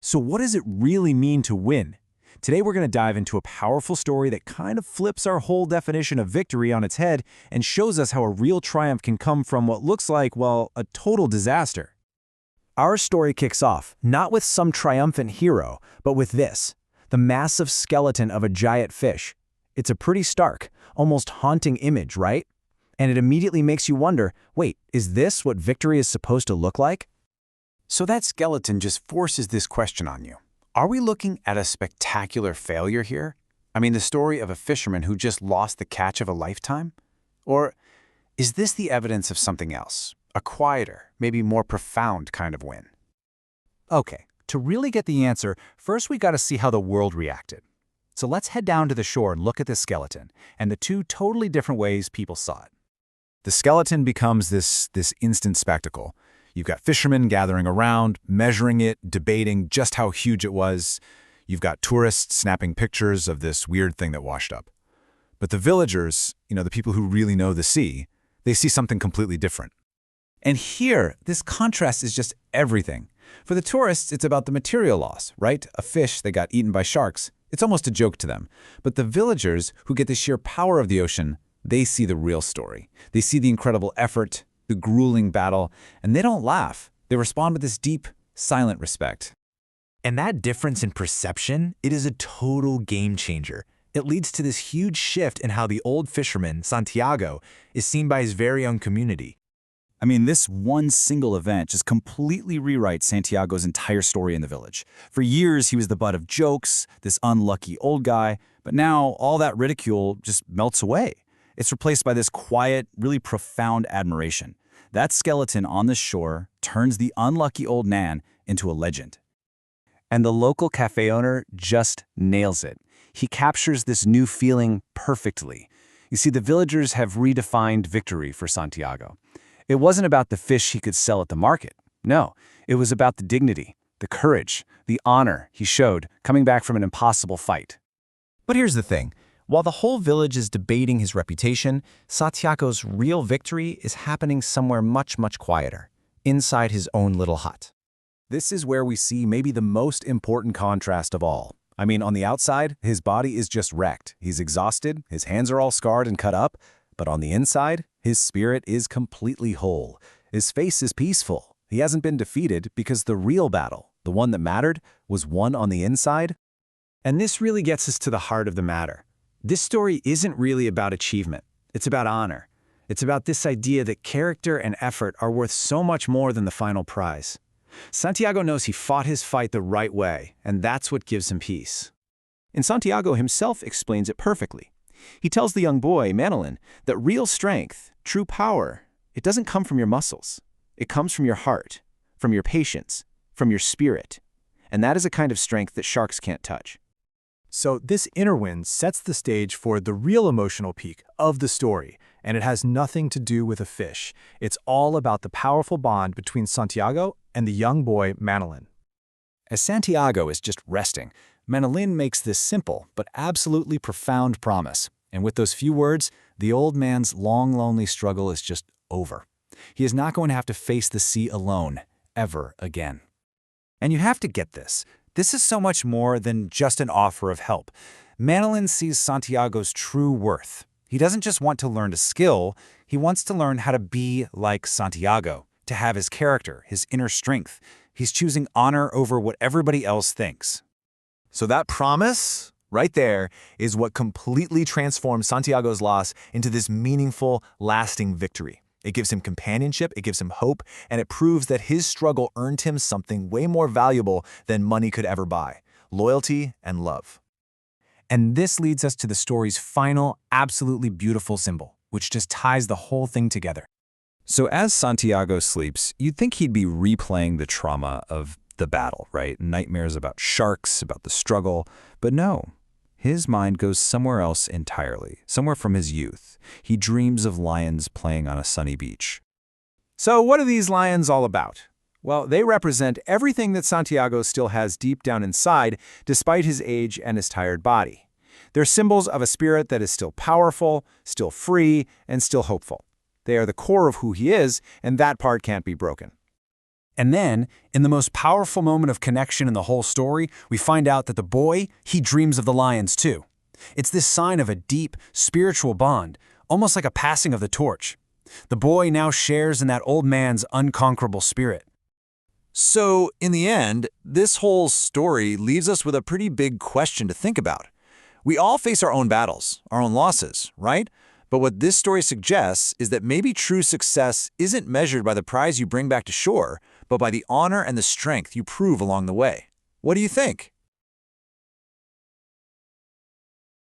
So what does it really mean to win? Today we're going to dive into a powerful story that kind of flips our whole definition of victory on its head and shows us how a real triumph can come from what looks like, well, a total disaster. Our story kicks off, not with some triumphant hero, but with this, the massive skeleton of a giant fish. It's a pretty stark, almost haunting image, right? And it immediately makes you wonder, wait, is this what victory is supposed to look like? So that skeleton just forces this question on you. Are we looking at a spectacular failure here? I mean, the story of a fisherman who just lost the catch of a lifetime? Or is this the evidence of something else? A quieter, maybe more profound kind of win? Okay, to really get the answer, first we got to see how the world reacted. So let's head down to the shore and look at this skeleton, and the two totally different ways people saw it. The skeleton becomes this instant spectacle. You've got fishermen gathering around, measuring it, debating just how huge it was. You've got tourists snapping pictures of this weird thing that washed up. But the villagers, the people who really know the sea, they see something completely different. And here, this contrast is just everything. For the tourists, it's about the material loss, right? A fish that got eaten by sharks. It's almost a joke to them. But the villagers, who get the sheer power of the ocean, they see the real story. They see the incredible effort, the grueling battle, and they don't laugh. They respond with this deep, silent respect. And that difference in perception, it is a total game changer. It leads to this huge shift in how the old fisherman, Santiago, is seen by his very own community. I mean, this one single event just completely rewrites Santiago's entire story in the village. For years, he was the butt of jokes, this unlucky old guy, but now all that ridicule just melts away. It's replaced by this quiet, really profound admiration. That skeleton on the shore turns the unlucky old man into a legend. And the local cafe owner just nails it. He captures this new feeling perfectly. You see, the villagers have redefined victory for Santiago. It wasn't about the fish he could sell at the market. No, it was about the dignity, the courage, the honor he showed coming back from an impossible fight. But here's the thing. While the whole village is debating his reputation, Santiago's real victory is happening somewhere much, much quieter, inside his own little hut. This is where we see maybe the most important contrast of all. I mean, on the outside, his body is just wrecked. He's exhausted, his hands are all scarred and cut up, but on the inside, his spirit is completely whole. His face is peaceful. He hasn't been defeated because the real battle, the one that mattered, was won on the inside. And this really gets us to the heart of the matter. This story isn't really about achievement. It's about honor. It's about this idea that character and effort are worth so much more than the final prize. Santiago knows he fought his fight the right way, and that's what gives him peace. And Santiago himself explains it perfectly. He tells the young boy, Manolin, that real strength, true power, it doesn't come from your muscles. It comes from your heart, from your patience, from your spirit. And that is a kind of strength that sharks can't touch. So this inner win sets the stage for the real emotional peak of the story, and it has nothing to do with a fish. It's all about the powerful bond between Santiago and the young boy, Manolin. As Santiago is just resting, Manolin makes this simple but absolutely profound promise. And with those few words, the old man's long, lonely struggle is just over. He is not going to have to face the sea alone, ever again. And you have to get this. This is so much more than just an offer of help. Manolin sees Santiago's true worth. He doesn't just want to learn a skill, he wants to learn how to be like Santiago, to have his character, his inner strength. He's choosing honor over what everybody else thinks. So that promise, right there, is what completely transforms Santiago's loss into this meaningful, lasting victory. It gives him companionship, it gives him hope, and it proves that his struggle earned him something way more valuable than money could ever buy: loyalty and love. And this leads us to the story's final, absolutely beautiful symbol, which just ties the whole thing together. So as Santiago sleeps, you'd think he'd be replaying the trauma of the battle, right? Nightmares about sharks, about the struggle. But no, his mind goes somewhere else entirely, somewhere from his youth. He dreams of lions playing on a sunny beach. So what are these lions all about? Well, they represent everything that Santiago still has deep down inside, despite his age and his tired body. They're symbols of a spirit that is still powerful, still free, and still hopeful. They are the core of who he is, and that part can't be broken. And then, in the most powerful moment of connection in the whole story, we find out that the boy, he dreams of the lions too. It's this sign of a deep, spiritual bond, almost like a passing of the torch. The boy now shares in that old man's unconquerable spirit. So, in the end, this whole story leaves us with a pretty big question to think about. We all face our own battles, our own losses, right? But what this story suggests is that maybe true success isn't measured by the prize you bring back to shore, but by the honor and the strength you prove along the way. What do you think?